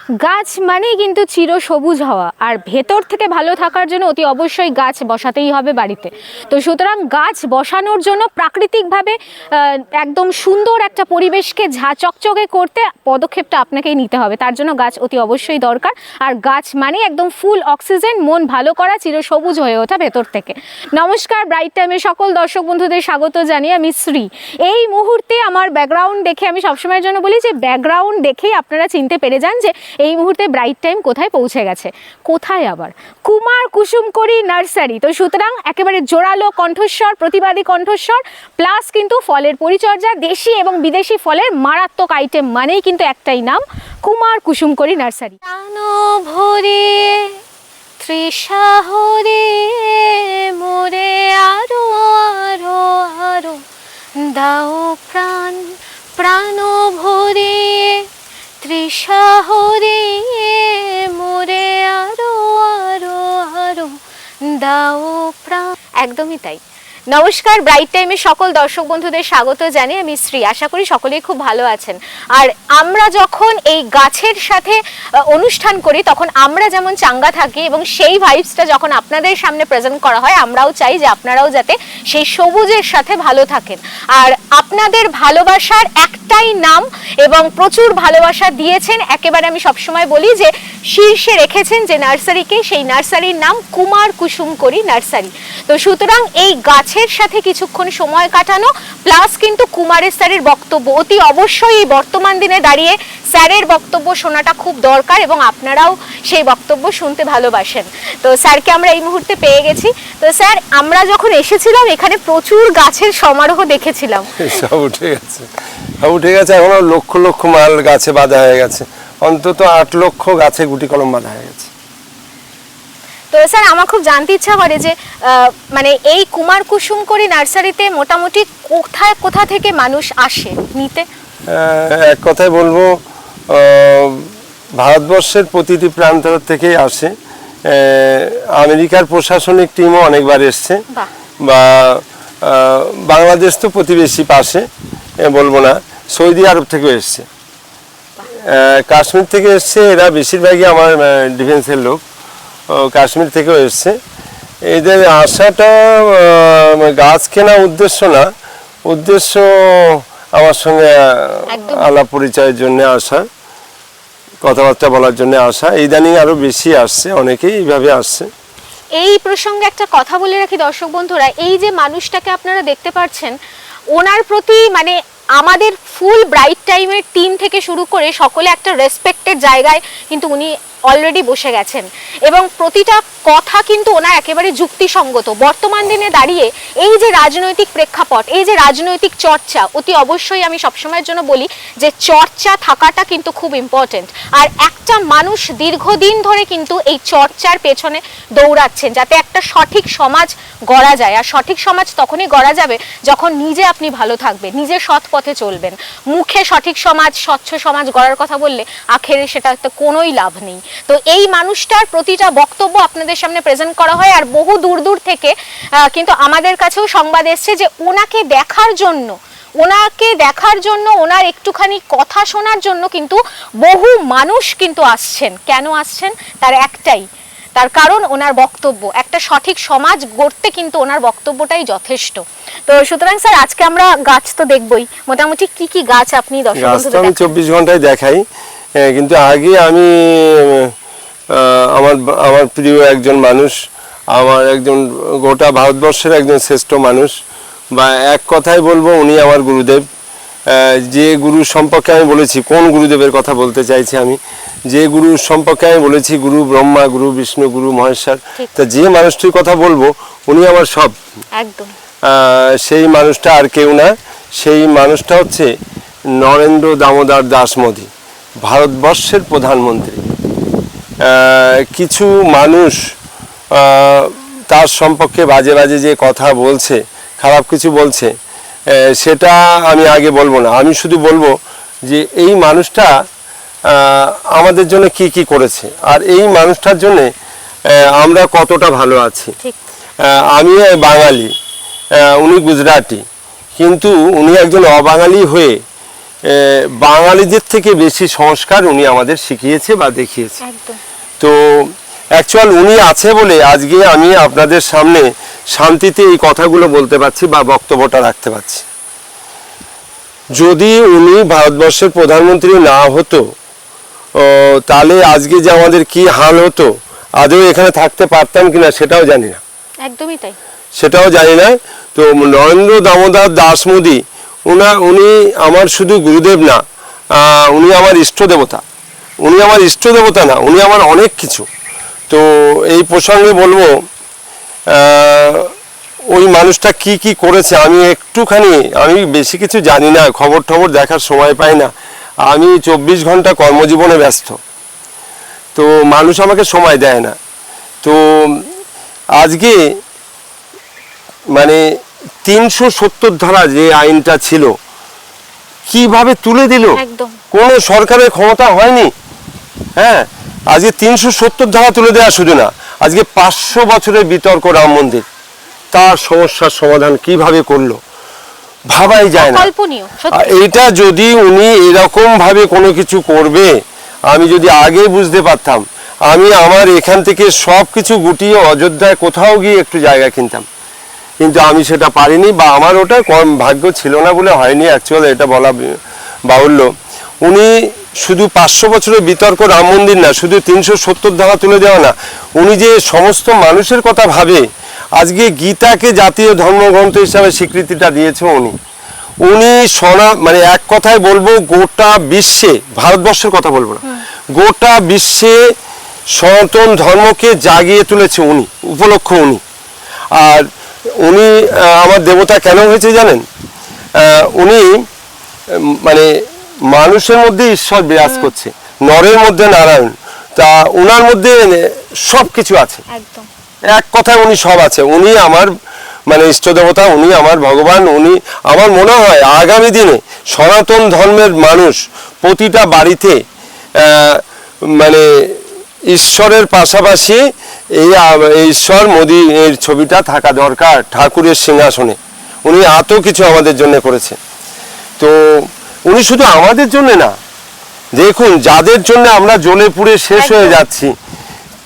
গাছ মানেই কিন্তু চিরসবুজ হওয়া, আর ভেতর থেকে ভালো থাকার জন্য অতি অবশ্যই গাছ বসাতেই হবে বাড়িতে। তো সুতরাং গাছ বসানোর জন্য প্রাকৃতিকভাবে একদম সুন্দর একটা পরিবেশকে চকচকে করতে পদক্ষেপটা আপনাকেই নিতে হবে। তার জন্য গাছ অতি অবশ্যই দরকার। আর গাছ মানে একদম ফুল অক্সিজেন, মন ভালো করা, চিরসবুজ হয়ে ওঠা ভেতর থেকে। নমস্কার, ব্রাইট টাইমের সকল দর্শক বন্ধুদের স্বাগত জানিয়ে আমি শ্রী। এই মুহূর্তে আমার ব্যাকগ্রাউন্ড দেখে আমি সবসময়ের জন্য বলি যে ব্যাকগ্রাউন্ড দেখেই আপনারা চিনতে পেরে যান যে এই মুহূর্তে ব্রাইট টাইম কোথায় পৌঁছে গেছে। কোথায় আবার? কুমার কুসুমকরি নার্সারি। তো সুতরাং একেবারে জোরালো কণ্ঠস্বর, প্রতিবাদী কণ্ঠস্বর, প্লাস কিন্তু ফলের পরিচর্যা, দেশি এবং বিদেশি ফলের মারাত্মক আইটেম মানেই কিন্তু একটাই নাম, কুমার কুসুমকরি নার্সারি। প্রাণ ভরে তৃষা হরে মোরে আরো আরো আরো দাও প্রাণ, প্রাণ ভরে তৃষা হরে মোরে আরো আরো আরো দাও প্রাণ। একদমই তাই। নমস্কার, ব্রাইট টাইমের সকল দর্শক বন্ধুদের স্বাগত জানিয়ে আমি শ্রী। আশা করি সকলেই খুব ভালো আছেন। আর আমরা যখন এই গাছের সাথে অনুষ্ঠান করি তখন আমরা যেমন চাঙ্গা থাকি, এবং সেই ভাইবসটা যখন আপনাদের সামনে প্রেজেন্ট করা হয় আমরাও চাই যে আপনারাও যাতে সেই সবুজের সাথে ভালো থাকেন। আর আপনাদের ভালোবাসার একটাই নাম এবং প্রচুর ভালোবাসা দিয়েছেন, একেবারে আমি সবসময় বলি যে শীর্ষে রেখেছেন যে নার্সারিকে, সেই নার্সারির নাম কুমার কুসুমকরি নার্সারি। তো সুতরাং এই গাছের সাথে কিছুক্ষণ সময় কাটানো, প্লাস কিন্তু কুমারের স্যারের বক্তব্য, অতি অবশ্যই এই বর্তমান দিনে দাঁড়িয়ে স্যারের বক্তব্য শোনাটা খুব দরকার, এবং আপনারাও সেই বক্তব্য শুনতে ভালোবাসেন। তো স্যারকে আমরা এই মুহূর্তে পেয়ে গেছি। তো স্যার, আমরা যখন এসেছিলাম এখানে প্রচুর গাছের সমারোহ দেখেছিলাম। সব উঠে গেছে, সব উঠে গেছে। এখন লক্ষ লক্ষ মাল গাছে বাঁধা হয়ে গেছে, অন্তত 8 লক্ষ গাছে গুটি কলম বাঁধা হয়ে গেছে। তো স্যার, আমার খুব জানতে ইচ্ছা করে যে মানে এই কুমার কুসুমকরি নার্সারিতে মোটামুটি কোথা থেকে মানুষ আসে নিতে? এক কথায় বলবো, ভারতবর্ষের প্রতিটি প্রান্ত থেকেই আসে। আমেরিকার প্রশাসনিক টিমও অনেকবার এসছে, বা বাংলাদেশ তো প্রতিবেশী পাশে, বলবো না, সৌদি আরব থেকেও এসছে, কাশ্মীর থেকে এসছে। এরা বেশিরভাগই আমার ডিফেন্সের লোক, কাশ্মীর থেকেও এসছে। এদের আসাটা গাছ কেনা উদ্দেশ্য না, উদ্দেশ্য আমার সঙ্গে আলাপ পরিচয়ের জন্য আসা, কথাবার্তা বলার জন্য আসা। ইদানিং আরো বেশি আসছে, অনেকেই এইভাবে আসছে। এই প্রসঙ্গে একটা কথা বলে রাখি দর্শক বন্ধুরা, এই যে মানুষটাকে আপনারা দেখতে পাচ্ছেন, ওনার প্রতি মানে আমাদের ফুল ব্রাইট টাইমের টিম থেকে শুরু করে সকলে একটা রেসপেক্টেড জায়গায় কিন্তু উনি অলরেডি বসে গেছেন, এবং প্রতিটা কথা কিন্তু ওনার একেবারে যুক্তিসঙ্গত। বর্তমান দিনে দাঁড়িয়ে এই যে রাজনৈতিক প্রেক্ষাপট, এই যে রাজনৈতিক চর্চা, অতি অবশ্যই আমি সবসময়ের জন্য বলি যে চর্চা থাকাটা কিন্তু খুব ইম্পর্টেন্ট। আর একটা মানুষ দীর্ঘদিন ধরে কিন্তু এই চর্চার পেছনে দৌড়াচ্ছেন যাতে একটা সঠিক সমাজ গড়া যায়। আর সঠিক সমাজ তখনই গড়া যাবে যখন নিজে আপনি ভালো থাকবেন, নিজে সৎ পথে চলবেন। মুখে সঠিক সমাজ, স্বচ্ছ সমাজ গড়ার কথা বললে আখেরে সেটাতে কোনোই লাভ নেই। তো এই মানুষটার প্রতিটা বক্তব্য আপনাদের সামনে প্রেজেন্ট করা হয়, আর বহু দূর দূর থেকে কিন্তু আমাদের কাছেও সংবাদ এসছে যে ওনাকে দেখার জন্য, ওনার একটুখানি কথা শোনার জন্য কিন্তু বহু মানুষ কিন্তু আসছেন। কেন আসছেন? তার একটাই, তার কারণ ওনার বক্তব্য। একটা সঠিক সমাজ গড়তে কিন্তু ওনার বক্তব্যটাই যথেষ্ট। তো সুতরাং স্যার, আজকে আমরা গাছ তো দেখবই, মোটামুটি কি কি গাছ আপনি দর্শক বন্ধুদের আমি 24 ঘন্টায় দেখাই, কিন্তু আগে আমি আমার প্রিয় একজন মানুষ, আমার একজন গোটা ভারতবর্ষের একজন শ্রেষ্ঠ মানুষ, বা এক কথায় বলবো উনি আমার গুরুদেব। যে গুরু সম্পর্কে আমি বলেছি, কোন গুরুদেবের কথা বলতে চাইছি আমি, যে গুরু সম্পর্কে আমি বলেছি গুরু ব্রহ্মা, গুরু বিষ্ণু, গুরু মহেশ্বর, তা যে মানুষটির কথা বলবো উনি আমার সব। একদম সেই মানুষটা আর কেউ না, সেই মানুষটা হচ্ছে নরেন্দ্র দামোদর দাস মোদী, ভারতবর্ষের প্রধানমন্ত্রী। কিছু মানুষ তার সম্পর্কে বাজে বাজে যে কথা বলছে, খারাপ কিছু বলছে, সেটা আমি আগে বলবো না। আমি শুধু বলবো যে এই মানুষটা আমাদের জন্য কি কি করেছে, আর এই মানুষটার জন্য আমরা কতটা ভালো আছি। আমি বাঙালি, উনি গুজরাটি, কিন্তু উনি একজন অবাঙালি হয়ে বাঙালিদের থেকে বেশি সংস্কার উনি আমাদের শিখিয়েছে বা দেখিয়েছে। একদম তো অ্যাকচুয়াল উনি আছে বলে আজকে আমি আপনাদের সামনে শান্তিতে এই কথাগুলো বলতে পারছি বা বক্তব্যটা রাখতে পারছি। যদি উনি ভারতবর্ষের প্রধানমন্ত্রী না হতো তাহলে আজকে যে আমাদের কি হাল হতো, আদৌ এখানে থাকতে পারতাম কিনা সেটাও জানি না, একদমই তাই। সেটাও জানি না। তো নরেন্দ্র দামোদর দাস মোদী উনি আমার শুধু গুরুদেব না, উনি আমার ইষ্ট দেবতা। উনি আমার ইষ্ট দেবতা না, উনি আমার অনেক কিছু। তো এই প্রসঙ্গে বলবো ওই মানুষটা কি কি করেছে আমি একটুখানি, আমি বেশি কিছু জানি না, খবর টবর দেখার সময় পাই না, আমি 24 ঘন্টা কর্মজীবনে ব্যস্ত, তো মানুষ আমাকে সময় দেয় না। তো আজকে মানে 370 ধারা যে আইনটা ছিল কিভাবে তুলে দিল, একদম কোনো সরকারের ক্ষমতা হয়নি। হ্যাঁ, আজকে 370 ধারা তুলে দেওয়া শুধু না, আজকে 500 বছরের বিতর্ক রাম মন্দির, তার সমস্যার সমাধান কিভাবে করলো ভাবাই যায় না। কল্পনীয় সত্যি। এটা যদি উনি এরকম ভাবে কোনো কিছু করবে, আমি যদি আগে বুঝতে পারতাম, আমি আমার এখান থেকে সব কিছু গুটিয়ে অযোধ্যায় কোথাও গিয়ে একটু জায়গা কিনতাম, কিন্তু আমি সেটা পারিনি বা আমার ওটা কম ভাগ্য ছিল না বলে হয়নি। অ্যাকচুয়ালি এটা বলা বাহুল্য। উনি শুধু 500 বছরের বিতর্ক রাম মন্দির না, শুধু 370 ধারা তুলে দেওয়া না, উনি যে সমস্ত মানুষের কথা ভাবে, আজকে গীতাকে জাতীয় ধর্মগ্রন্থ হিসাবে স্বীকৃতিটা দিয়েছে উনি মানে এক কথায় বলবো গোটা বিশ্বে, ভারতবর্ষের কথা বলবো না, গোটা বিশ্বে সনাতন ধর্মকে জাগিয়ে তুলেছে উনি, উপলক্ষ উনি। আর উনি আমার দেবতা কেন হয়েছে জানেন? উনি মানে মানুষের মধ্যে ঈশ্বর বিরাজ করছে, নরের মধ্যে নারায়ণ, তা উনার মধ্যে সব কিছু আছে, একদম এক কথায় উনি সব আছে। উনি আমার মানে ইষ্ট দেবতা, উনি আমার ভগবান। উনি আমার মনে হয় আগামী দিনে সনাতন ধর্মের মানুষ প্রতিটা বাড়িতে মানে ঈশ্বরের পাশাপাশি এই ঈশ্বর মোদী এর ছবিটা থাকা দরকার ঠাকুরের সিংহাসনে। উনি এত কিছু আমাদের জন্য করেছে। তো উনি শুধু আমাদের জন্য না, দেখুন যাদের জন্য আমরা জ্বলে পুড়ে শেষ হয়ে যাচ্ছি,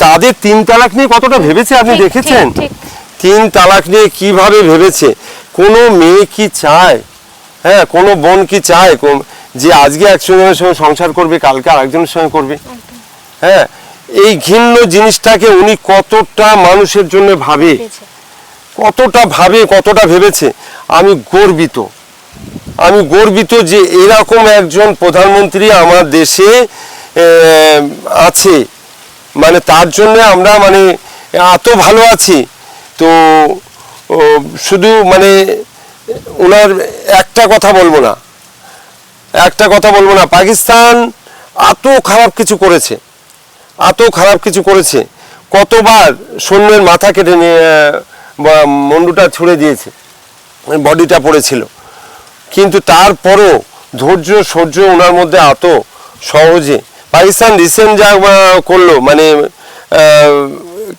তাদের 3 তালাক নিয়ে কতটা ভেবেছে আপনি ঠিক, দেখেছেন? ঠিক, ঠিক। 3 তালাক নিয়ে কিভাবে ভেবেছে। কোনো মেয়ে কি চায়, হ্যাঁ, কোনো বোন কি চায় যে আজকে একজনের সঙ্গে সংসার করবে, কালকে আরেকজনের সঙ্গে করবে? হ্যাঁ, এই ঘৃণ্য জিনিসটাকে উনি কতটা মানুষের জন্য ভাবে, কতটা ভেবেছে। আমি গর্বিত যে এরকম একজন প্রধানমন্ত্রী আমার দেশে আছে, মানে তার জন্য আমরা মানে এত ভালো আছি। তো শুধু মানে ওনার একটা কথা বলবো না, পাকিস্তান এত খারাপ কিছু করেছে, কতবার সৈন্যের মাথা কেটে নিয়ে মুন্ডুটা ছুঁড়ে দিয়েছে, বডিটা পড়েছিল, কিন্তু তারপরও ধৈর্য সহ্য ওনার মধ্যে এত সহজে। পাকিস্তান রিসেন্ট যা করলো, মানে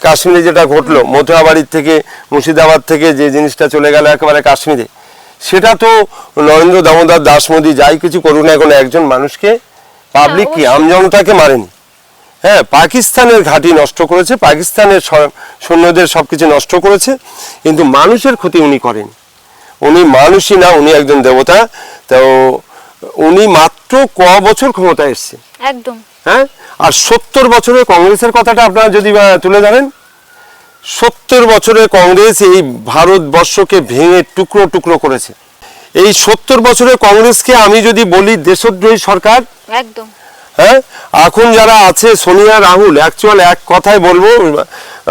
কাশ্মীরে যেটা ঘটলো, মথুরাবাড়ির থেকে মুর্শিদাবাদ থেকে যে জিনিসটা চলে গেল একেবারে কাশ্মীরে, সেটা তো নরেন্দ্র দামোদর দাস মোদী যাই কিছু করুন না, এখন একজন মানুষকে, পাবলিক কি আমজনতাকে মারেনি। হ্যাঁ, পাকিস্তানের ঘাঁটি নষ্ট করেছে, পাকিস্তানের সৈন্যদের সবকিছু নষ্ট করেছে, কিন্তু মানুষের ক্ষতি উনি করেন। উনি মানুষই না, উনি একজন দেবতা। তো উনি মাত্র বছর ক্ষমতায় এসছে, একদম। হ্যাঁ, আর 70 বছরের কংগ্রেসের কথাটা আপনারা যদি তুলে ধরেন, 70 বছরের কংগ্রেস এই ভারতবর্ষকে ভেঙে টুকরো টুকরো করেছে। এই 70 বছরের কংগ্রেসকে আমি যদি বলি দেশদ্রোহী সরকার, একদম। হ্যাঁ, এখন যারা আছে সোনিয়া রাহুল, অ্যাকচুয়াল এক কথায় বলবো,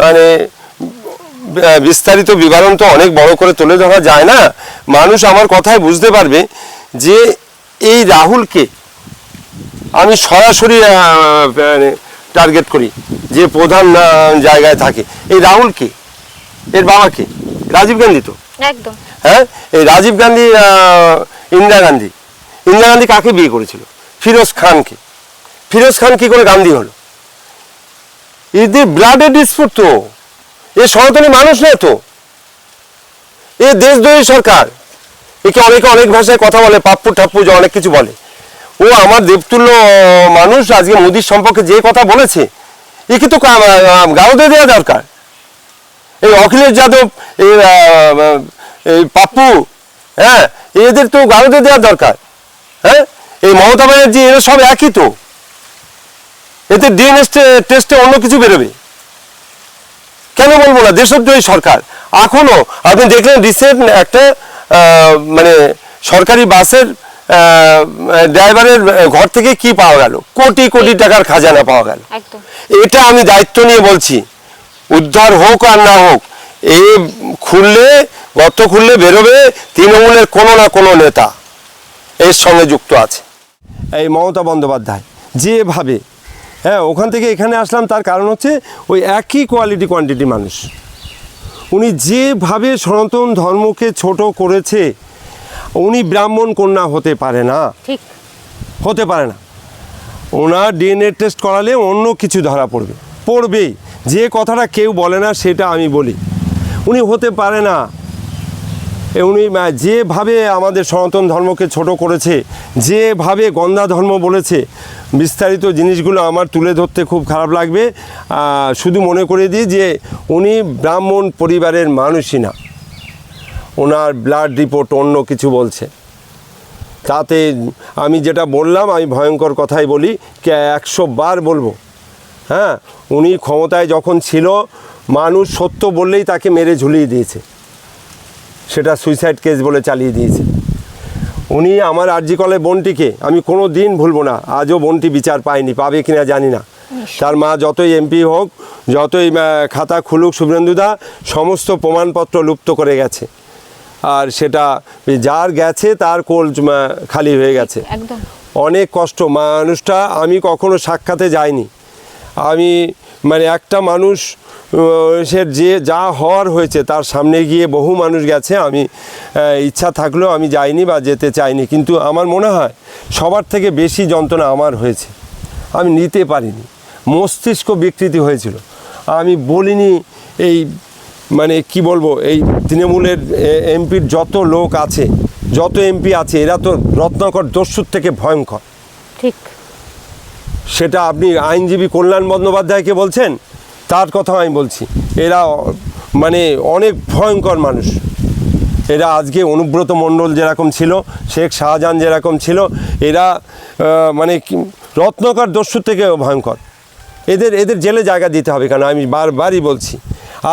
মানে বিস্তারিত বিবরণ তো অনেক বড় করে তুলে ধরা যায় না, মানুষ আমার কথায় বুঝতে পারবে যে এই রাহুলকে আমি সরাসরি টার্গেট করি, যে প্রধান জায়গায় থাকে। এই রাহুল কে? এর বাবা কে? রাজীব গান্ধী তো, একদম। হ্যাঁ, এই রাজীব গান্ধী, ইন্দিরা গান্ধী কাকে বিয়ে করেছিল? ফিরোজ খানকে। ফিরোজ খান কি করে গান্ধী হলো? এদের ব্লাডের ডিসপুট তো, এ সনাতনী মানুষ নয় তো, এ দেশদ্রোহী সরকার। একে অনেকে অনেক ভাষায় কথা বলে, পাপ্পু ঠাপ্পু অনেক কিছু বলে, ও আমার দেবতুল্য মানুষ, আজকে মোদির সম্পর্কে যে কথা বলেছে একে তো গারদে দেওয়া দরকার। এই অখিলেশ যাদব, এই পাপ্পু, হ্যাঁ, এদের তো গারদে দেওয়া দরকার। হ্যাঁ, এই মমতা ব্যানার্জি এরা সব একই তো, এতে ডিএনএ টেস্টে অন্য কিছু বেরোবে। কেন বলবো না, দেশদ্রোহী সরকার। এখনো আপনি দেখলেন রিসেন্ট একটা মানে সরকারি বাসের ড্রাইভারের ঘর থেকে কি পাওয়া গেল, কোটি কোটি টাকার খাজানা পাওয়া গেল। একদম। এটা আমি দায়িত্ব নিয়ে বলছি, উদ্ধার হোক আর না হোক, এই গর্ত খুললে বেরোবে তৃণমূলের কোনো না কোনো নেতা এর সঙ্গে যুক্ত আছে। এই মমতা বন্দ্যোপাধ্যায় যেভাবে, হ্যাঁ, ওখান থেকে এখানে আসলাম, তার কারণ হচ্ছে ওই একই কোয়ালিটি কোয়ান্টিটি মানুষ। উনি যেভাবে সনাতন ধর্মকে ছোট করেছে, উনি ব্রাহ্মণ কন্যা হতে পারে না, ঠিক হতে পারে না। ওনার ডিএনএ টেস্ট করালে অন্য কিছু ধরা পড়বেই। যে কথাটা কেউ বলে না সেটা আমি বলি, উনি হতে পারে না। উনি যেভাবে আমাদের সনাতন ধর্মকে ছোট করেছে, যেভাবে গন্ধা ধর্ম বলেছে, বিস্তারিত জিনিসগুলো আমার তুলে ধরতে খুব খারাপ লাগবে। শুধু মনে করে দিই যে উনি ব্রাহ্মণ পরিবারের মানুষই না, ওনার ব্লাড রিপোর্ট অন্য কিছু বলছে। তাতে আমি যেটা বললাম, আমি ভয়ঙ্কর কথাই বলি, 100 বার বলবো। হ্যাঁ, উনি ক্ষমতায় যখন ছিল, মানুষ সত্য বললেই তাকে মেরে ঝুলিয়ে দিয়েছে, সেটা সুইসাইড কেস বলে চালিয়ে দিয়েছে। উনি আমার আরজি কলের বোনটিকে আমি কোনো দিন ভুলবো না, আজও বোনটি বিচার পায়নি, পাবে কিনা জানি না। তার মা যতই এমপি হোক, যতই খাতা খুলুক শুভেন্দুদা, সমস্ত প্রমাণপত্র লুপ্ত করে গেছে। আর সেটা যার গেছে তার কোল খালি হয়ে গেছে। একদম অনেক কষ্ট। মানুষটা আমি কখনো সাক্ষাতে যাইনি, আমি মানে একটা মানুষ সে যে যা হওয়ার হয়েছে তার সামনে গিয়ে বহু মানুষ গেছে, আমি ইচ্ছা থাকলেও আমি যাইনি বা যেতে চাইনি। কিন্তু আমার মনে হয় সবার থেকে বেশি যন্ত্রণা আমার হয়েছে, আমি নিতে পারিনি, মস্তিষ্ক বিকৃতি হয়েছিল। আমি বলিনি, এই মানে কি বলবো, এই তৃণমূলের এমপির যত লোক আছে, যত এমপি আছে, এরা তো রত্নাকর দস্যুর থেকে ভয়ঙ্কর। ঠিক, সেটা আপনি আইনজীবী কল্যাণ বন্দ্যোপাধ্যায়কে বলছেন, তার কথা আমি বলছি। এরা মানে অনেক ভয়ঙ্কর মানুষ। এরা আজকে অনুব্রত মণ্ডল যেরকম ছিল, শেখ শাহজাহান যেরকম ছিল, এরা মানে রত্নাকর দস্যুর থেকে ভয়ঙ্কর। এদের জেলে জায়গা দিতে হবে। কেন আমি বারবারই বলছি,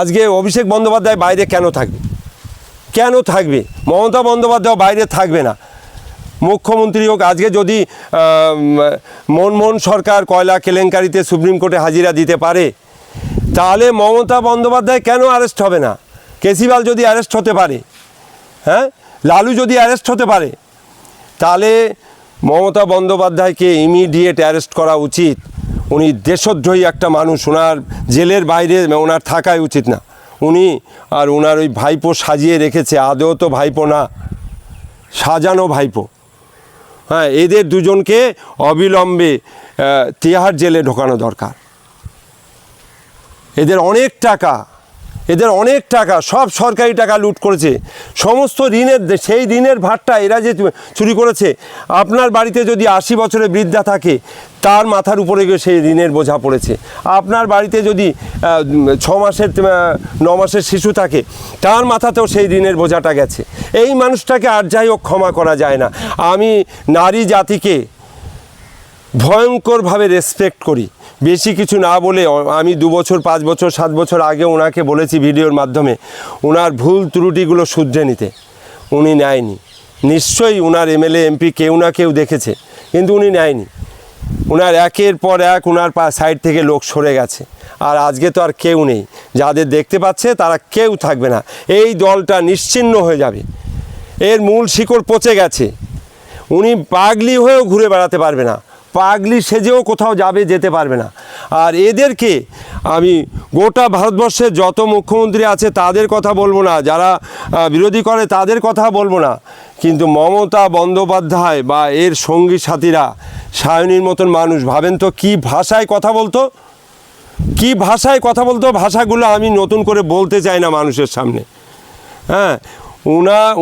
আজকে অভিষেক বন্দ্যোপাধ্যায় বাইরে কেন থাকবে? কেন থাকবে? মমতা বন্দ্যোপাধ্যায় বাইরে থাকবে না, মুখ্যমন্ত্রী হোক। আজকে যদি মনমোহন সরকার কয়লা কেলেঙ্কারিতে সুপ্রিম কোর্টে হাজিরা দিতে পারে, তাহলে মমতা বন্দ্যোপাধ্যায় কেন অ্যারেস্ট হবে না? কেজরিওয়াল যদি অ্যারেস্ট হতে পারে, হ্যাঁ, লালু যদি অ্যারেস্ট হতে পারে, তাহলে মমতা বন্দ্যোপাধ্যায়কে ইমিডিয়েট অ্যারেস্ট করা উচিত। উনি দেশদ্রোহী একটা মানুষ, ওনার জেলের বাইরে ওনার থাকাই উচিত না। উনি আর ওনার ওই ভাইপো সাজিয়ে রেখেছে, আদৌ তো ভাইপো না, সাজানো ভাইপো। হ্যাঁ, এদের দুজনকে অবিলম্বে তিহার জেলে ঢোকানো দরকার। এদের অনেক টাকা, সব সরকারি টাকা লুট করেছে। সমস্ত সেই ঋণের ভারটা এরা যে চুরি করেছে। আপনার বাড়িতে যদি 80 বছরের বৃদ্ধা থাকে, তার মাথার উপরে গিয়ে সেই ঋণের বোঝা পড়েছে। আপনার বাড়িতে যদি 9 মাসের শিশু থাকে, তার মাথাতেও সেই ঋণের বোঝাটা গেছে। এই মানুষটাকে আর যাই হোক ক্ষমা করা যায় না। আমি নারী জাতিকে ভয়ঙ্করভাবে রেসপেক্ট করি। বেশি কিছু না বলে আমি 2 বছর 5 বছর 7 বছর আগে ওনাকে বলেছি ভিডিওর মাধ্যমে ওনার ভুল ত্রুটিগুলো শুধরে নিতে, উনি নেয়নি। নিশ্চয়ই ওনার এমএলএ এমপি কেউ না কেউ দেখেছে, কিন্তু উনি নেয়নি। ওনার একের পর এক ওনার সাইড থেকে লোক সরে গেছে। আর আজকে তো আর কেউ নেই, যাদের দেখতে পাচ্ছে তারা কেউ থাকবে না। এই দলটা নিশ্চিহ্ন হয়ে যাবে, এর মূল শিকড় পচে গেছে। উনি পাগলি হয়েও ঘুরে বেড়াতে পারবে না, পাগলি সেজেও কোথাও যেতে পারবে না। আর এদেরকে আমি গোটা ভারতবর্ষের যত মুখ্যমন্ত্রী আছে তাদের কথা বলবো না, যারা বিরোধী করে তাদের কথা বলবো না, কিন্তু মমতা বন্দ্যোপাধ্যায় বা এর সঙ্গী সাথীরা, সায়নীর মতন মানুষ, ভাবেন তো কী ভাষায় কথা বলতো, ভাষাগুলো আমি নতুন করে বলতে চাই না মানুষের সামনে। হ্যাঁ,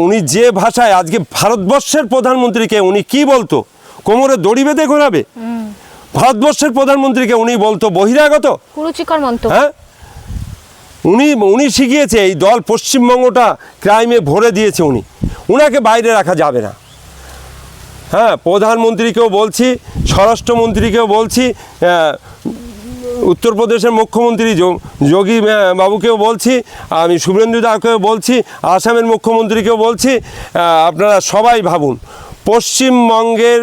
উনি যে ভাষায় আজকে ভারতবর্ষের প্রধানমন্ত্রীকে উনি কি বলতো, কোমরে দড়ি বেঁধে ঘোরাবে? ভারতবর্ষের প্রধানমন্ত্রীকে উনি বলতো বহিরাগত? কুরুচিকর মন্তব্য। হ্যাঁ, উনি শিখিয়েছে, এই দল পশ্চিমবঙ্গটা ক্রাইমে ভরে দিয়েছে, উনাকে বাইরে রাখা যাবে না। হ্যাঁ, প্রধানমন্ত্রীকেও বলছি, স্বরাষ্ট্রমন্ত্রীকেও বলছি, উত্তরপ্রদেশের মুখ্যমন্ত্রী যোগী বাবুকেও বলছি, আমি শুভেন্দু দাকেও বলছি, আসামের মুখ্যমন্ত্রীকেও বলছি, আপনারা সবাই ভাবুন, পশ্চিমবঙ্গের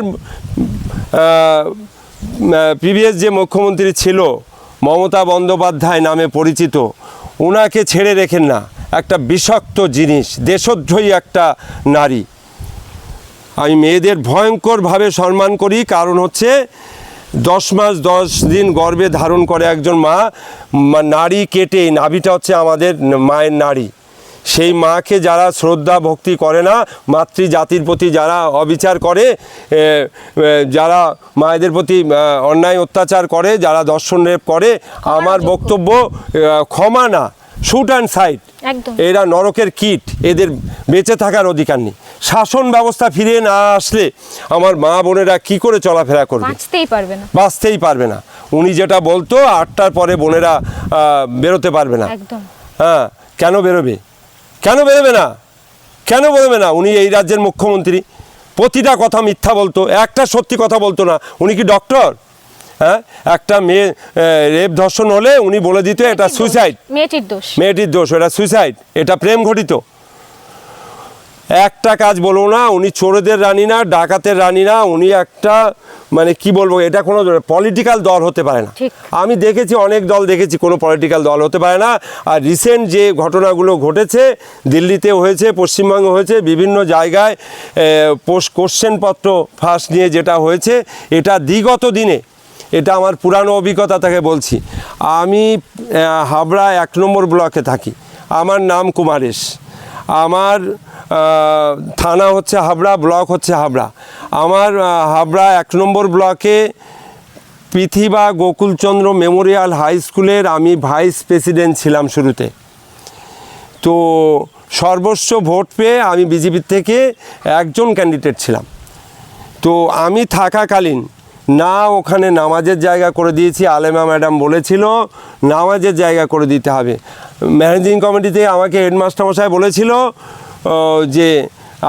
প্রিভিয়াস যে মুখ্যমন্ত্রী ছিল মমতা বন্দ্যোপাধ্যায় নামে পরিচিত, ওনাকে ছেড়ে রেখেন না। একটা বিষাক্ত জিনিস, দেশদ্রোহী একটা নারী। আমি মেয়েদের ভয়ঙ্করভাবে সম্মান করি, কারণ হচ্ছে 10 মাস 10 দিন গর্ভে ধারণ করে একজন মা, নারী কেটে, নাভিটা হচ্ছে আমাদের মায়ের নারী। সেই মাকে যারা শ্রদ্ধা ভক্তি করে না, মাতৃজাতির প্রতি যারা অবিচার করে, যারা মায়েদের প্রতি অন্যায় অত্যাচার করে, যারা দর্শন রেপ করে, আমার বক্তব্য ক্ষমা না, শুট অ্যান্ড সাইড। এরা নরকের কীট, এদের বেঁচে থাকার অধিকার নেই। শাসন ব্যবস্থা ফিরে না আসলে আমার মা বোনেরা কি করে চলাফেরা করবে? বাঁচতেই পারবে না। উনি যেটা বলতো 8টার পরে বোনেরা বেরোতে পারবে না। হ্যাঁ, কেন বেরোবে? কেন বেরোবে না? কেন বেরোবে না? উনি এই রাজ্যের মুখ্যমন্ত্রী, প্রতিটা কথা মিথ্যা বলতো, একটা সত্যি কথা বলতো না। উনি কি ডক্টর? হ্যাঁ, একটা মেয়ে রেপ ধর্ষণ হলে উনি বলে দিত এটা সুইসাইড, মেয়েটির দোষ, এটা সুইসাইড, এটা প্রেম ঘটিত। একটা কাজ বলবো না, উনি চোরেদের রানী না, ডাকাতের রানী না, উনি একটা মানে কি বলবো, এটা কোনো পলিটিক্যাল দল হতে পারে না। আমি দেখেছি, অনেক দল দেখেছি, কোনো পলিটিক্যাল দল হতে পারে না। আর রিসেন্ট যে ঘটনাগুলো ঘটেছে, দিল্লিতে হয়েছে, পশ্চিমবঙ্গে হয়েছে, বিভিন্ন জায়গায় কোশ্চেনপত্র ফাঁস নিয়ে যেটা হয়েছে, এটা বিগত দিনে, এটা আমার পুরানো অভিজ্ঞতা থেকে বলছি। আমি হাবড়া 1 নম্বর ব্লকে থাকি, আমার নাম কুমারেশ, আমার থানা হচ্ছে হাবড়া, ব্লক হচ্ছে হাবড়া। আমার হাবড়া 1 নম্বর ব্লকে পৃথিবা গোকুলচন্দ্র মেমোরিয়াল হাই স্কুলের আমি ভাইস প্রেসিডেন্ট ছিলাম শুরুতে। তো সর্বোচ্চ ভোট পেয়ে আমি বিজেপির থেকে একজন ক্যান্ডিডেট ছিলাম। তো আমি থাকাকালীন না ওখানে নামাজের জায়গা করে দিয়েছি, আলেমা ম্যাডাম বলেছিল নামাজের জায়গা করে দিতে হবে। ম্যানেজিং কমিটিতে আমাকে হেডমাস্টার মশাই বলেছিল যে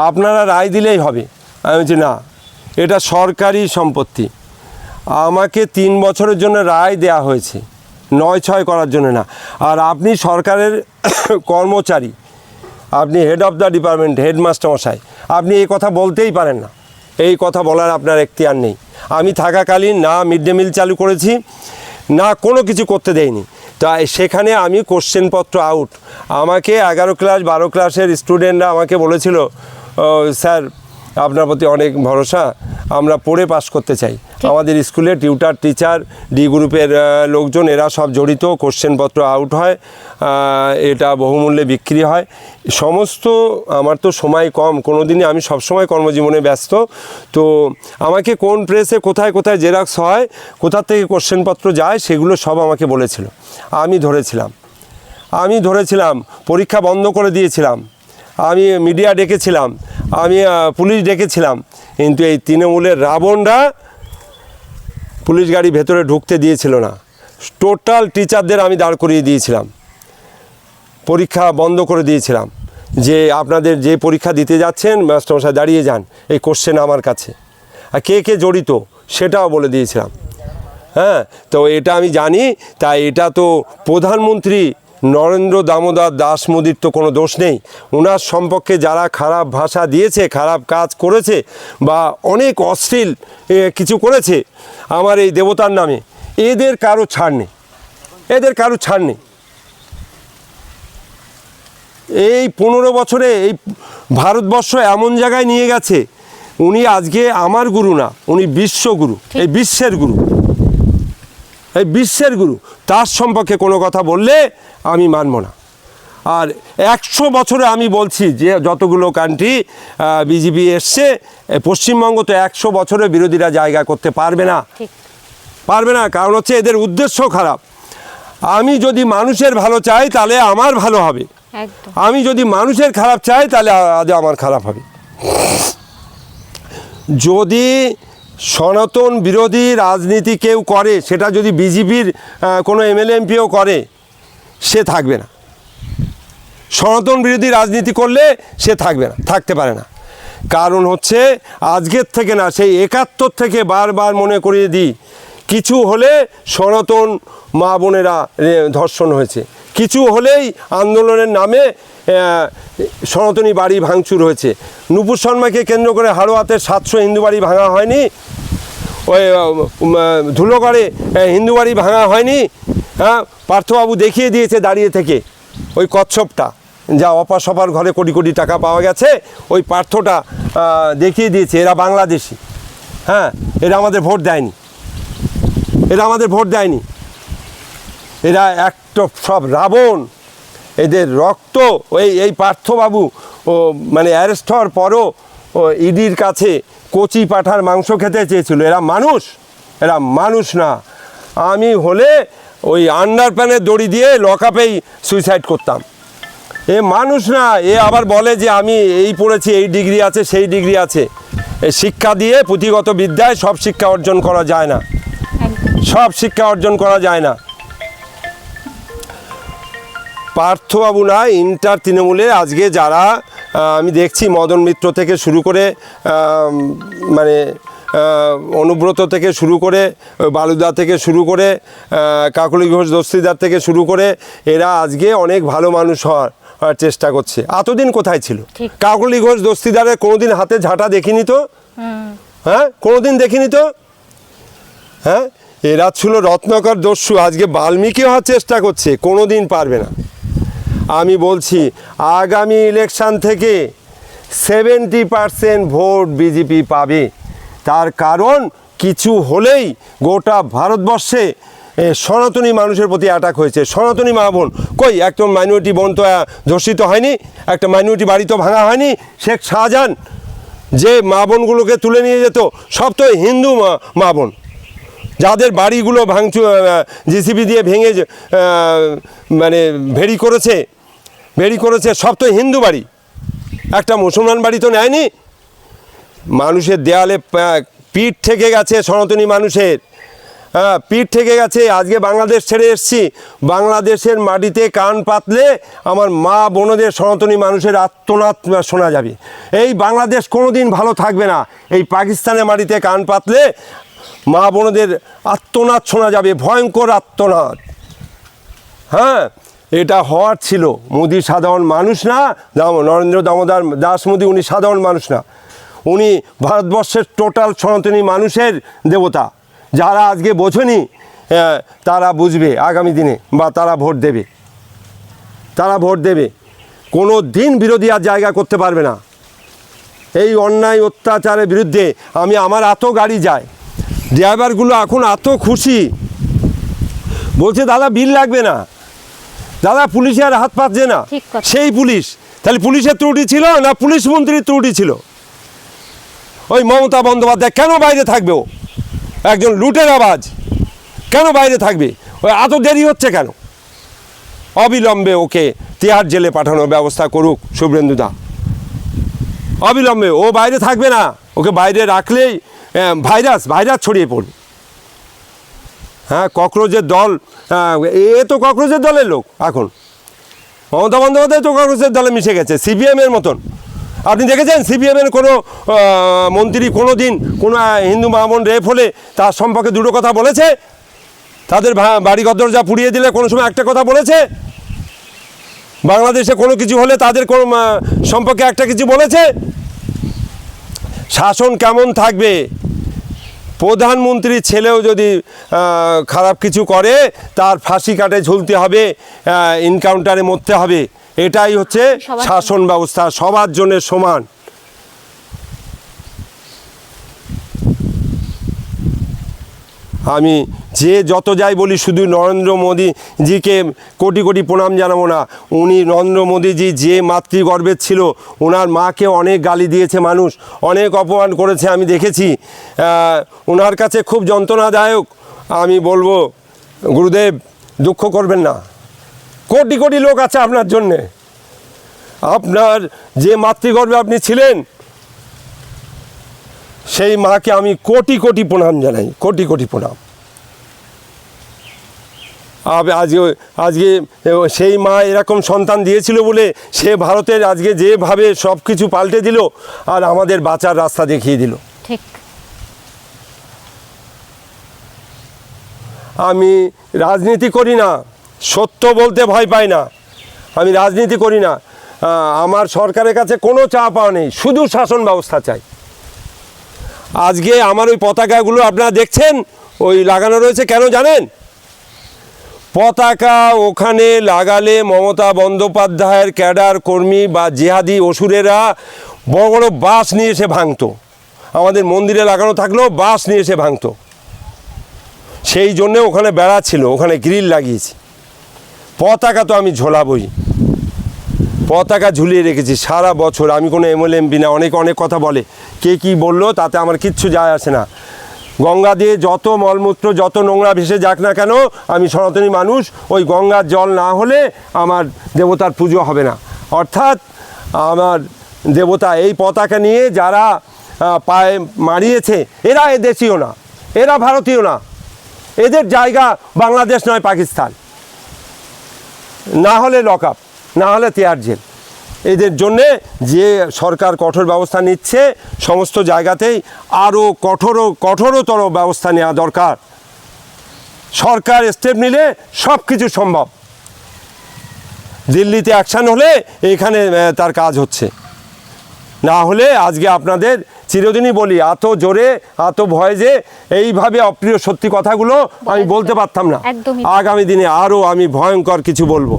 আপনারা রায় দিলেই হবে। আমি বলছি না, এটা সরকারি সম্পত্তি, আমাকে 3 বছরের জন্য রায় দেয়া হয়েছে, 9-6 করার জন্য না। আর আপনি সরকারের কর্মচারী, আপনি head of the department, headmaster মশাই, আপনি এই কথা বলতেই পারেন না, এই কথা বলার আপনার এখতিয়ার নেই। আমি থাকাকালীন না মিড ডে মিল চালু করেছি, না কোনো কিছু করতে দেয়নি। তাই সেখানে আমি কোশ্চেনপত্র আউট। আমাকে 11 ক্লাস 12 ক্লাসের স্টুডেন্টরা আমাকে বলেছিল, স্যার আপনার প্রতি অনেক ভরসা, আমরা পড়ে পাস করতে চাই। আমাদের স্কুলে টিউটার, টিচার, ডি গ্রুপের লোকজন, এরা সব জড়িত, কোশ্চেনপত্র আউট হয়, এটা বহুমূল্যে বিক্রি হয় সমস্ত। আমার তো সময় কম, কোনো দিনই আমি সবসময় কর্মজীবনে ব্যস্ত। তো আমাকে কোন প্রেসে কোথায় কোথায় জেরক্স হয়, কোথা থেকে কোশ্চেনপত্র যায়, সেগুলো সব আমাকে বলেছিল। আমি ধরেছিলাম, পরীক্ষা বন্ধ করে দিয়েছিলাম, আমি মিডিয়া ডেকেছিলাম, আমি পুলিশ ডেকেছিলাম, কিন্তু এই তৃণমূলের রাবণরা পুলিশ গাড়ি ভেতরে ঢুকতে দিয়েছিল না। টোটাল টিচারদের আমি দাঁড় করিয়ে দিয়েছিলাম, পরীক্ষা বন্ধ করে দিয়েছিলাম, যে আপনাদের যে পরীক্ষা দিতে যাচ্ছেন মাস্টারমশাই দাঁড়িয়ে যান, এই কোশ্চেন আমার কাছে, আর কে কে জড়িত সেটাও বলে দিয়েছিলাম। হ্যাঁ, তো এটা আমি জানি। তাই এটা তো প্রধানমন্ত্রী নরেন্দ্র দামোদর দাস মোদির তো কোনো দোষ নেই। ওনার সম্পর্কে যারা খারাপ ভাষা দিয়েছে, খারাপ কাজ করেছে, বা অনেক অশ্লীল কিছু করেছে আমার এই দেবতার নামে, এদের কারো ছাড় নেই, এদের কারো ছাড় নেই। এই 15 বছরে এই ভারতবর্ষ এমন জায়গায় নিয়ে গেছে, উনি আজকে আমার গুরু না, উনি বিশ্বগুরু, এই বিশ্বের গুরু, এই বিশ্বের গুরু। তার সম্পর্কে কোনো কথা বললে আমি মানব না। আর 100 বছরে আমি বলছি যে যতগুলো কান্ট্রি বিজেপি এসছে, পশ্চিমবঙ্গ তো 100 বছরে বিরোধীরা জায়গা করতে পারবে না, পারবে না। কারণ হচ্ছে এদের উদ্দেশ্য খারাপ। আমি যদি মানুষের ভালো চাই তাহলে আমার ভালো হবে, আমি যদি মানুষের খারাপ চাই তাহলে আজ আমার খারাপ হবে। যদি সনাতন বিরোধী রাজনীতি কেউ করে, সেটা যদি বিজেপির কোনো এমএলএ এমপিও করে, সে থাকবে না। সনাতন বিরোধী রাজনীতি করলে সে থাকবে না, থাকতে পারে না। কারণ হচ্ছে আজকের থেকে না, সেই 71 থেকে বারবার মনে করিয়ে দিই, কিছু হলে সনাতন মা বোনেরা ধর্ষণ হয়েছে, কিছু হলেই আন্দোলনের নামে সনাতনী বাড়ি ভাঙচুর হয়েছে। নূপুর শর্মাকে কেন্দ্র করে হাড়োয়াতে 700 হিন্দু বাড়ি ভাঙা হয়নি, ওই ধুলোগড়ে হিন্দু বাড়ি ভাঙা হয়নি। হ্যাঁ, পার্থবাবু দেখিয়ে দিয়েছে দাঁড়িয়ে থেকে, ওই কচ্ছপটা যা অপার সপার ঘরে কোটি কোটি টাকা পাওয়া গেছে, ওই পার্থটা দেখিয়ে দিয়েছে। এরা বাংলাদেশি, হ্যাঁ, এরা আমাদের ভোট দেয়নি, এরা আমাদের ভোট দেয়নি, এরা একটা সব রাবণ। এদের রক্ত এই পার্থবাবু ও মানে অ্যারেস্ট হওয়ার পরও ইডির কাছে কচি পাঁঠার মাংস খেতে চেয়েছিল। এরা মানুষ, এরা মানুষ না। আমি হলে ওই আন্ডারপ্যানের দড়ি দিয়ে লকআপেই সুইসাইড করতাম। এ মানুষ না। এ আবার বলে যে আমি এই পড়েছি, এই ডিগ্রি আছে, সেই ডিগ্রি আছে। শিক্ষা দিয়ে পুঁথিগত বিদ্যায় সব শিক্ষা অর্জন করা যায় না, সব শিক্ষা অর্জন করা যায় না। পার্থবাবু না, ইন্টার তৃণমূলে আজকে যারা আমি দেখছি, মদন মিত্র থেকে শুরু করে মানে অনুব্রত থেকে শুরু করে, বালুদা থেকে শুরু করে, কাকলি ঘোষ দস্তিদার থেকে শুরু করে, এরা আজকে অনেক ভালো মানুষ হওয়ার চেষ্টা করছে। এতদিন কোথায় ছিল? কাকলি ঘোষ দস্তিদারের কোনোদিন হাতে ঝাঁটা দেখিনি তো, হ্যাঁ, কোনোদিন দেখিনি তো। হ্যাঁ, এরা ছিল রত্নাকর দস্যু, আজকে বাল্মীকি হওয়ার চেষ্টা করছে, কোনোদিন পারবে না। আমি বলছি আগামী ইলেকশান থেকে 70% ভোট বিজেপি পাবে। তার কারণ কিছু হলেই গোটা ভারতবর্ষে সনাতনী মানুষের প্রতি অ্যাটাক হয়েছে। সনাতনী মা বোন কই, একদম মাইনরিটি বোন তো ধর্ষিত হয়নি, একটা মাইনরিটি বাড়ি তো ভাঙা হয়নি। শেখ শাহজাহান যে মা বোনগুলোকে তুলে নিয়ে যেত, সব তো হিন্দু মা বোন, যাদের বাড়িগুলো জিসিবি দিয়ে ভেঙে মানে ভেরি করেছে, সব তো হিন্দু বাড়ি, একটা মুসলমান বাড়ি তো নেয়নি। মানুষের দেয়ালে পিঠ থেকে গেছে, সনাতনী মানুষের পিঠ থেকে গেছে। আজকে বাংলাদেশ ছেড়ে এসেছি, বাংলাদেশের মাটিতে কান পাতলে আমার মা বোনদের, সনাতনী মানুষের আর্তনাদ শোনা যাবে। এই বাংলাদেশ কোনো দিন ভালো থাকবে না। এই পাকিস্তানের মাটিতে কান পাতলে মা বোনদের আর্তনাদ শোনা যাবে, ভয়ঙ্কর আর্তনাদ। হ্যাঁ, এটা হওয়ার ছিল। মোদি সাধারণ মানুষ না, নরেন্দ্র দামোদর দাস মোদি, উনি সাধারণ মানুষ না, উনি ভারতবর্ষের টোটাল সনাতনী মানুষের দেবতা। যারা আজকে বোঝেনি তারা বুঝবে আগামী দিনে, বা তারা ভোট দেবে, তারা ভোট দেবে। কোনো দিন বিরোধী আর জায়গা করতে পারবে না। এই অন্যায় অত্যাচারের বিরুদ্ধে আমার এত গাড়ি যায়, ড্রাইভারগুলো এখন এত খুশি, বলছে দাদা বিল লাগবে না, দাদা পুলিশে আর হাত পাচ্ছে না। সেই পুলিশ, তাহলে পুলিশের ত্রুটি ছিল না পুলিশ মন্ত্রীর ত্রুটি ছিল? ওই মমতা বন্দ্যোপাধ্যায় কেন বাইরে থাকবে? ও একজন লুটের আওয়াজ, কেন বাইরে থাকবে? ওই এত দেরি হচ্ছে কেন? অবিলম্বে ওকে তিহার জেলে পাঠানোর ব্যবস্থা করুক শুভেন্দুদা, অবিলম্বে। ও বাইরে থাকবে না, ওকে বাইরে রাখলেই ভাইরাস ছড়িয়ে পড়বে। হ্যাঁ, ককরোচের দল, এ তো ককরোচের দলের লোক। এখন মমতা বন্দ্যোপাধ্যায় তো ককরোচের দলে মিশে গেছে, সিপিএমের মতন। আপনি দেখেছেন সিপিএমের কোনো মন্ত্রী কোনো দিন কোনো হিন্দু মামন রেপ হলে তার সম্পর্কে দুটো কথা বলেছে? তাদের বাড়িঘর দরজা পুড়িয়ে দিলে কোনো সময় একটা কথা বলেছে? বাংলাদেশে কোনো কিছু হলে তাদের কোনো সম্পর্কে একটা কিছু বলেছে? শাসন কেমন থাকবে? প্রধানমন্ত্রীর ছেলেও যদি খারাপ কিছু করে, তার ফাঁসি কাটে ঝুলতে হবে, এনকাউন্টারে মরতে হবে। এটাই হচ্ছে শাসন ব্যবস্থা, সবার জন্য সমান। আমি যে যত যাই বলি, শুধু নরেন্দ্র মোদীজিকে কোটি কোটি প্রণাম জানাবো না। উনি নরেন্দ্র মোদীজি যে মাতৃগর্ভের ছিল, ওনার মাকে অনেক গালি দিয়েছে মানুষ, অনেক অপমান করেছে, আমি দেখেছি। ওনার কাছে খুব যন্ত্রণাদায়ক। আমি বলবো গুরুদেব দুঃখ করবেন না, কোটি কোটি লোক আছে আপনার জন্যে। আপনার যে মাতৃগর্ভে আপনি ছিলেন, সেই মাকে আমি কোটি কোটি প্রণাম জানাই, কোটি কোটি প্রণাম। আজকে সেই মা এরকম সন্তান দিয়েছিল বলে সে ভারতের আজকে যেভাবে সব কিছু পাল্টে দিল আর আমাদের বাঁচার রাস্তা দেখিয়ে দিল। ঠিক। আমি রাজনীতি করি না, সত্য বলতে ভয় পাই না, আমি রাজনীতি করি না। আমার সরকারের কাছে কোনো চা পাওয়া নেই, শুধু শাসন ব্যবস্থা চাই। আজকে আমার ওই পতাকাগুলো আপনারা দেখছেন ওই লাগানো রয়েছে, কেন জানেন? পতাকা ওখানে লাগালে মমতা বন্দ্যোপাধ্যায়ের ক্যাডার কর্মী বা জিহাদি অসুরেরা বড় বড় বাস নিয়ে এসে ভাঙতো। আমাদের মন্দিরে লাগানো থাকলেও বাস নিয়ে এসে ভাঙতো। সেই জন্যে ওখানে বেড়া ছিল, ওখানে গ্রিল লাগিয়েছি। পতাকা তো আমি ঝোলাবই, পতাকা ঝুলিয়ে রেখেছি সারা বছর। আমি কোনো এমএলএমপি না, অনেক অনেক কথা বলে, কে কী বললো তাতে আমার কিচ্ছু যায় আসে না। গঙ্গা দিয়ে যত মলমূত্র যত নোংরা ভেসে যাক না কেন, আমি সনাতনী মানুষ, ওই গঙ্গার জল না হলে আমার দেবতার পুজো হবে না। অর্থাৎ আমার দেবতা এই পতাকা নিয়ে যারা পায়ে মারিয়েছে এরা এদেশীয় না, এরা ভারতীয় না, এদের জায়গা বাংলাদেশ নয় পাকিস্তান, না হলে লক আপ, না হলে তেয়ার জেল। এদের জন্যে যে সরকার কঠোর ব্যবস্থা নিচ্ছে সমস্ত জায়গাতেই আরও কঠোরতর ব্যবস্থা নেওয়া দরকার। সরকার স্টেপ নিলে সব কিছু সম্ভব। দিল্লিতে অ্যাকশান হলে এখানে তার কাজ হচ্ছে, না হলে আজকে আপনাদের চিরদিনই বলি, এত জোরে এত ভয় যে এইভাবে অপ্রিয় সত্যি কথাগুলো আমি বলতে পারতাম না। আগামী দিনে আরও আমি ভয়ঙ্কর কিছু বলবো,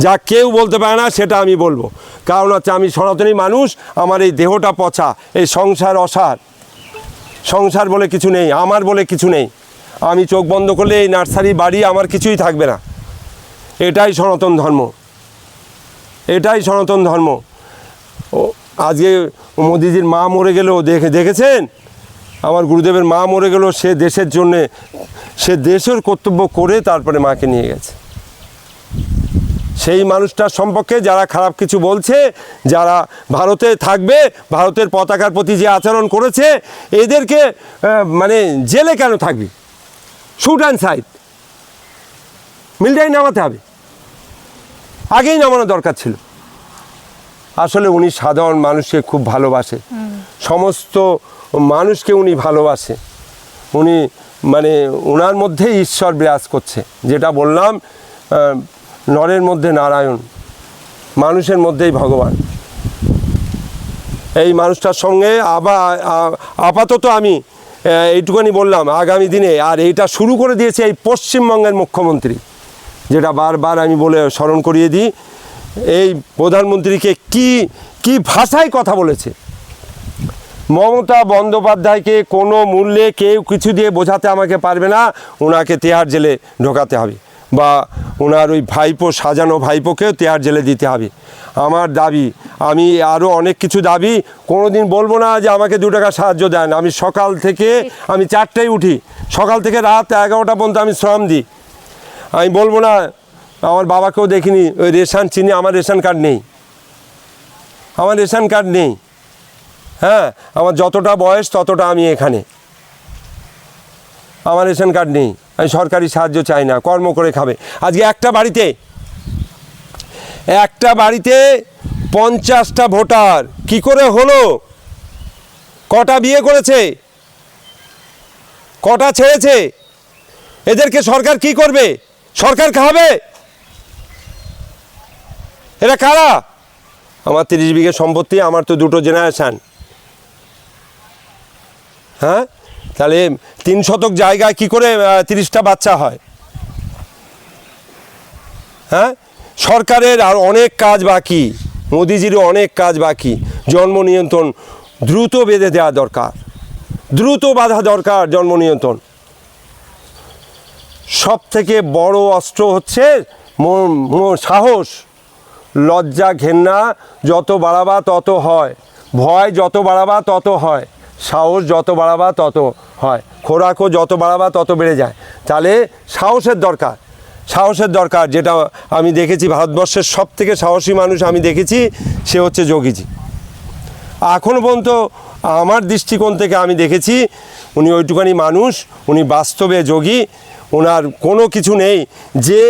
যা কেউ বলতে পারে না সেটা আমি বলবো। কারণ হচ্ছে আমি সনাতনী মানুষ, আমার এই দেহটা পচা, এই সংসার অসার, সংসার বলে কিছু নেই, আমার বলে কিছু নেই। আমি চোখ বন্ধ করলে এই নার্সারি বাড়ি আমার কিছুই থাকবে না। এটাই সনাতন ধর্ম, এটাই সনাতন ধর্ম। ও আজকে মোদিজির মা মরে গেল, দেখেছেন? আমার গুরুদেবের মা মরে গেল, সে দেশের জন্যে, সে দেশের কর্তব্য করে তারপরে মাকে নিয়ে গেছে। সেই মানুষটার সম্পর্কে যারা খারাপ কিছু বলছে, যারা ভারতে থাকবে, ভারতের পতাকার প্রতি যে আচরণ করেছে, এদেরকে মানে জেলে কেন থাকবে? শুট অ্যান্ড সাইড, মিলিটারি নামাতে হবে, আগেই নামানো দরকার ছিল। আসলে উনি সাধারণ মানুষকে খুব ভালোবাসে, সমস্ত মানুষকে উনি ভালোবাসে। উনি মানে ওনার মধ্যেই ঈশ্বর বিরাজ করছে। যেটা বললাম, নরের মধ্যে নারায়ণ, মানুষের মধ্যেই ভগবান। এই মানুষটার সঙ্গে আপাতত আমি এইটুখানি বললাম। আগামী দিনে আর এইটা শুরু করে দিয়েছে এই পশ্চিমবঙ্গের মুখ্যমন্ত্রী, যেটা বারবার আমি বলে স্মরণ করিয়ে দিই। এই প্রধানমন্ত্রীকে কি ভাষায় কথা বলেছে! মমতা বন্দ্যোপাধ্যায়কে কোনো মূল্যে কেউ কিছু দিয়ে বোঝাতে আমাকে পারবে না, ওনাকে তেহার জেলে ঢোকাতে হবে, বা ওনার ওই ভাইপো, সাজানো ভাইপোকেও তেহার জেলে দিতে হবে। আমার দাবি, আমি আরও অনেক কিছু দাবি, কোনো দিন বলবো না যে আমাকে 2 টাকা সাহায্য দেন। আমি সকাল থেকে, আমি 4টায় উঠি, সকাল থেকে রাত 11টা পর্যন্ত আমি শ্রম দিই। আমি বলবো না, আমার বাবাকেও দেখিনি, ওই রেশন চিনি, আমার রেশন কার্ড নেই, আমার রেশন কার্ড নেই। হ্যাঁ, আমার যতটা বয়স ততটা আমি এখানে, আমার রেশন কার্ড নেই। আমি সরকারি সাহায্য চাই না, কর্ম করে খাবে। আজকে একটা বাড়িতে 50টা ভোটার কি করে হলো? কটা বিয়ে করেছে, কটা ছেড়েছে? এদেরকে সরকার কি করবে? সরকার খাবে? এরা কারা? আমার 30 বিঘে সম্পত্তি, আমার তো 2টো জেনারেশান। হ্যাঁ, তাহলে 3 শতক জায়গায় কি করে 30টা বাচ্চা হয়? হ্যাঁ, সরকারের আর অনেক কাজ বাকি, মোদিজিরও অনেক কাজ বাকি। জন্ম নিয়ন্ত্রণ দ্রুত বেঁধে দেওয়া দরকার, দ্রুত বাধা দরকার জন্ম নিয়ন্ত্রণ। সব থেকে বড় অস্ত্র হচ্ছে সাহস। লজ্জা ঘেন্না যত বাড়াবা তত হয়, ভয় যত বাড়াবা তত হয়, সাহস যত বাড়াবা তত হয়, খোরাকও যত বাড়াবা তত বেড়ে যায়। তাহলে সাহসের দরকার, সাহসের দরকার। যেটা আমি দেখেছি, ভারতবর্ষের সব থেকে সাহসী মানুষ আমি দেখেছি, সে হচ্ছে যোগীজি। এখনও পর্যন্ত আমার দৃষ্টিকোণ থেকে আমি দেখেছি উনি ওইটুখানি মানুষ, উনি বাস্তবে যোগী, ওনার কোনো কিছু নেই যে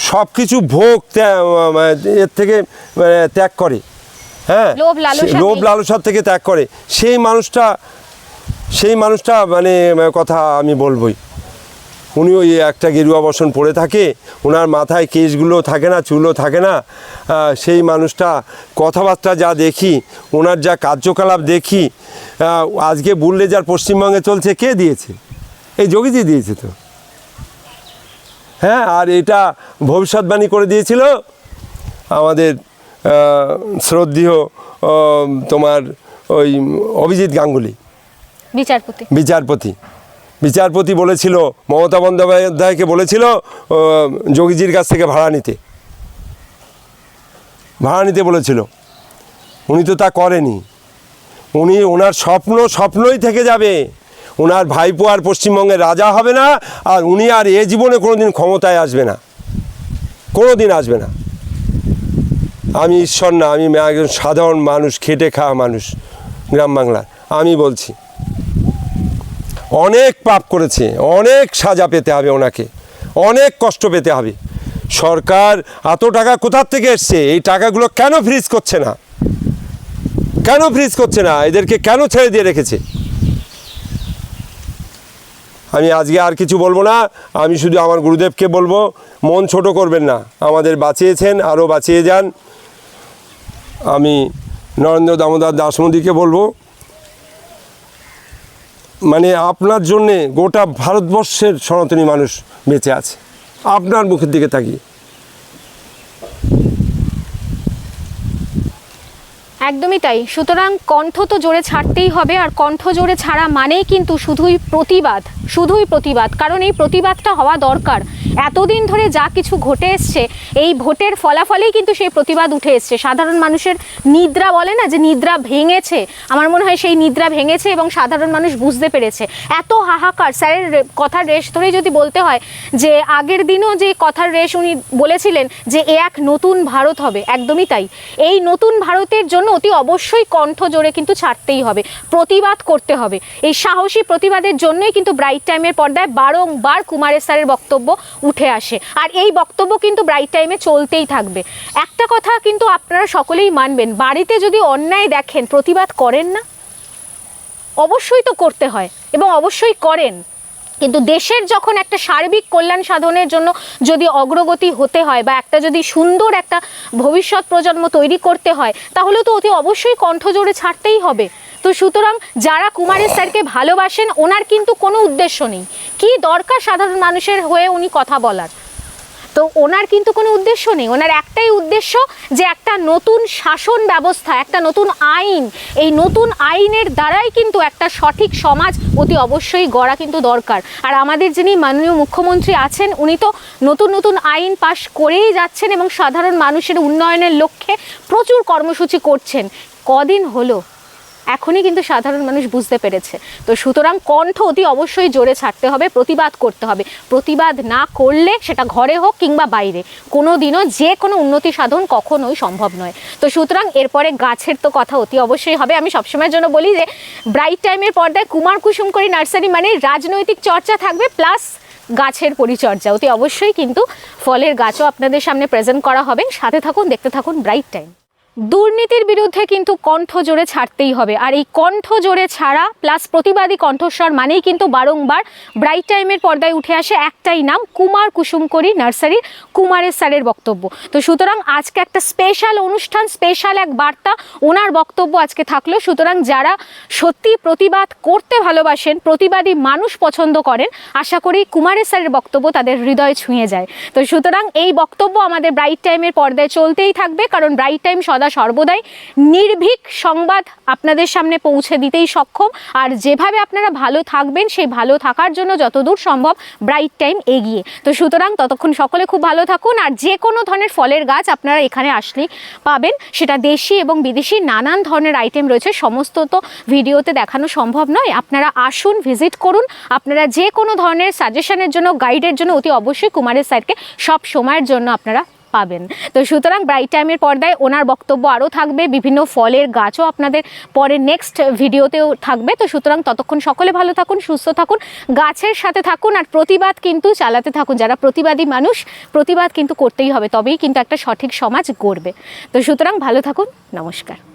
সব কিছু ভোগ এর থেকে ত্যাগ করে, হ্যাঁ, লোভ লালসার থেকে ত্যাগ করে, সেই মানুষটা মানে কথা আমি বলবই। উনি ওই একটা গেরুয়া বসন পরে থাকে, ওনার মাথায় কেশগুলো থাকে না, চুলও থাকে না, সেই মানুষটা কথাবার্তা যা দেখি, ওনার যা কার্যকলাপ দেখি, আজকে বুলডোজার পশ্চিমবঙ্গে চলছে, কে দিয়েছে? এই যোগীজি দিয়েছে তো, হ্যাঁ। আর এটা ভবিষ্যৎবাণী করে দিয়েছিল আমাদের শ্রদ্ধেয় তোমার ওই অভিজিৎ গাঙ্গুলি বিচারপতি বলেছিল, মমতা বন্দ্যোপাধ্যায়কে বলেছিল যোগীজির কাছ থেকে ভাড়া নিতে বলেছিল। উনি তো তা করেনি। ওনার স্বপ্নই থেকে যাবে। ওনার ভাইপো আর পশ্চিমবঙ্গের রাজা হবে না, আর উনি আর এ জীবনে কোনোদিন ক্ষমতায় আসবে না, কোনোদিন আসবে না। আমি ঈশ্বর না, আমি একজন সাধারণ মানুষ, খেটে খাওয়া মানুষ গ্রাম বাংলার। আমি বলছি অনেক পাপ করেছে, অনেক সাজা পেতে হবে ওনাকে, অনেক কষ্ট পেতে হবে। সরকার এত টাকা কোথার থেকে এসছে? এই টাকাগুলো কেন ফ্রিজ করছে না? এদেরকে কেন ছেড়ে দিয়ে রেখেছে? আমি আজকে আর কিছু বলবো না। আমি শুধু আমার গুরুদেবকে বলবো, মন ছোট করবেন না, আমাদের বাঁচিয়েছেন, আরও বাঁচিয়ে যান। আমি নরেন্দ্র দামোদর দাস মোদীকে বলবো, মানে আপনার জন্যে গোটা ভারতবর্ষের সনাতনী মানুষ বেঁচে আছে, আপনার মুখের দিকে তাকিয়ে। একদমই তাই। সুতরাং কণ্ঠ তো জোরে ছাড়তেই হবে, আর কণ্ঠ জোরে ছাড়া মানেই কিন্তু শুধুই প্রতিবাদ, কারণ এই প্রতিবাদটা হওয়া দরকার। এতদিন ধরে যা কিছু ঘটে এসছে, এই ভোটের ফলাফলেই কিন্তু সেই প্রতিবাদ উঠে এসছে। সাধারণ মানুষের নিদ্রা, বলে না যে নিদ্রা ভেঙেছে, আমার মনে হয় সেই নিদ্রা ভেঙেছে এবং সাধারণ মানুষ বুঝতে পেরেছে। এত হাহাকার, স্যারের কথার রেশ ধরেই যদি বলতে হয়, যে আগের দিনও যে কথার রেশ উনি বলেছিলেন যে এ এক নতুন ভারত হবে, একদমই তাই। এই নতুন ভারতের জন্য অতি অবশ্যই কণ্ঠ জোরে কিন্তু ছাড়তেই হবে, প্রতিবাদ করতে হবে। এই সাহসী প্রতিবাদের জন্যই কিন্তু ব্রাইট টাইমের পর্দায় বারংবার কুমারের স্যারের বক্তব্য উঠে আসে, আর এই বক্তব্য কিন্তু ব্রাইট টাইমে চলতেই থাকবে। একটা কথা কিন্তু আপনারা সকলেই মানবেন, বাড়িতে যদি অন্যায় দেখেন, প্রতিবাদ করেন না? অবশ্যই তো করতে হয় এবং অবশ্যই করেন, কিন্তু দেশের যখন একটা সার্বিক কল্যাণ সাধনের জন্য যদি অগ্রগতি হতে হয়, বা একটা যদি সুন্দর একটা ভবিষ্যৎ প্রজন্ম তৈরি করতে হয়, তাহলে তো অতি অবশ্যই কণ্ঠ জোরে ছাড়তেই হবে। তো সুতরাং যারা কুমারের স্যারকে ভালোবাসেন, ওনার কিন্তু কোনো উদ্দেশ্য নেই, কি দরকার সাধারণ মানুষের হয়ে উনি কথা বলার, তো ওনার কিন্তু কোনো উদ্দেশ্য নেই। ওনার একটাই উদ্দেশ্য যে একটা নতুন শাসন ব্যবস্থা, একটা নতুন আইন, এই নতুন আইনের দ্বারাই কিন্তু একটা সঠিক সমাজ অতি অবশ্যই গড়া কিন্তু দরকার। আর আমাদের যিনি মাননীয় মুখ্যমন্ত্রী আছেন, উনি তো নতুন নতুন আইন পাশ করেই যাচ্ছেন এবং সাধারণ মানুষের উন্নয়নের লক্ষ্যে প্রচুর কর্মসূচি করছেন। কদিন হলো, এখনই কিন্তু সাধারণ মানুষ বুঝতে পেরেছে। তো সুতরাং কণ্ঠ অতি অবশ্যই জোরে ছাড়তে হবে, প্রতিবাদ করতে হবে। প্রতিবাদ না করলে, সেটা ঘরে হোক কিংবা বাইরে, কোনো দিনও যে কোনো উন্নতি সাধন কখনোই সম্ভব নয়। তো সুতরাং এরপরে গাছের তো কথা অতি অবশ্যই হবে। আমি সবসময়ের জন্য বলি যে ব্রাইট টাইমের পর্দায় কুমার কুসুমকরি নার্সারি মানে রাজনৈতিক চর্চা থাকবে, প্লাস গাছের পরিচর্যা। অতি অবশ্যই কিন্তু ফলের গাছও আপনাদের সামনে প্রেজেন্ট করা হবে। সাথে থাকুন, দেখতে থাকুন ব্রাইট টাইম। দুর্নীতির বিরুদ্ধে কিন্তু কণ্ঠ জোরে ছাড়তেই হবে, আর এই কণ্ঠ জোরে ছাড়া প্লাস প্রতিবাদী কণ্ঠস্বর মানেই কিন্তু বারংবার ব্রাইট টাইমের পর্দায় উঠে আসে একটাই নাম, কুমার কুসুমকরি নার্সারির কুমারের স্যারের বক্তব্য। তো সুতরাং আজকে একটা স্পেশাল অনুষ্ঠান, স্পেশাল এক বার্তা, ওনার বক্তব্য আজকে থাকলো। সুতরাং যারা সত্যি প্রতিবাদ করতে ভালোবাসেন, প্রতিবাদী মানুষ পছন্দ করেন, আশা করি কুমারের স্যারের বক্তব্য তাদের হৃদয় ছুঁয়ে যায়। তো সুতরাং এই বক্তব্য আমাদের ব্রাইট টাইমের পর্দায় চলতেই থাকবে, কারণ ব্রাইট টাইম সর্বদাই নির্ভীক সংবাদ আপনাদের সামনে পৌঁছে দিতেই সক্ষম। আর যেভাবে আপনারা ভালো থাকবেন, সেই ভালো থাকার জন্য যতদূর সম্ভব ব্রাইট টাইম এগিয়ে। তো সুতরাং ততক্ষণ সকলে খুব ভালো থাকুন। আর যে কোনো ধরনের ফলের গাছ আপনারা এখানে আসলেই পাবেন, সেটা দেশি এবং বিদেশি নানান ধরনের আইটেম রয়েছে। সমস্ত তো ভিডিওতে দেখানো সম্ভব নয়, আপনারা আসুন, ভিজিট করুন। আপনারা যে কোনো ধরনের সাজেশনের জন্য, গাইডের জন্য অতি অবশ্যই কুমারের স্যারকে সব সময়ের জন্য আপনারা পাবেন। তো সুতরাং ব্রাইট টাইমের পর্দায় ওনার বক্তব্য আরও থাকবে, বিভিন্ন ফলের গাছও আপনাদের পরে নেক্সট ভিডিওতেও থাকবে। তো সুতরাং ততক্ষণ সকলে ভালো থাকুন, সুস্থ থাকুন, গাছের সাথে থাকুন, আর প্রতিবাদ কিন্তু চালাতে থাকুন। যারা প্রতিবাদী মানুষ, প্রতিবাদ কিন্তু করতেই হবে, তবেই কিন্তু একটা সঠিক সমাজ গড়বে। তো সুতরাং ভালো থাকুন, নমস্কার।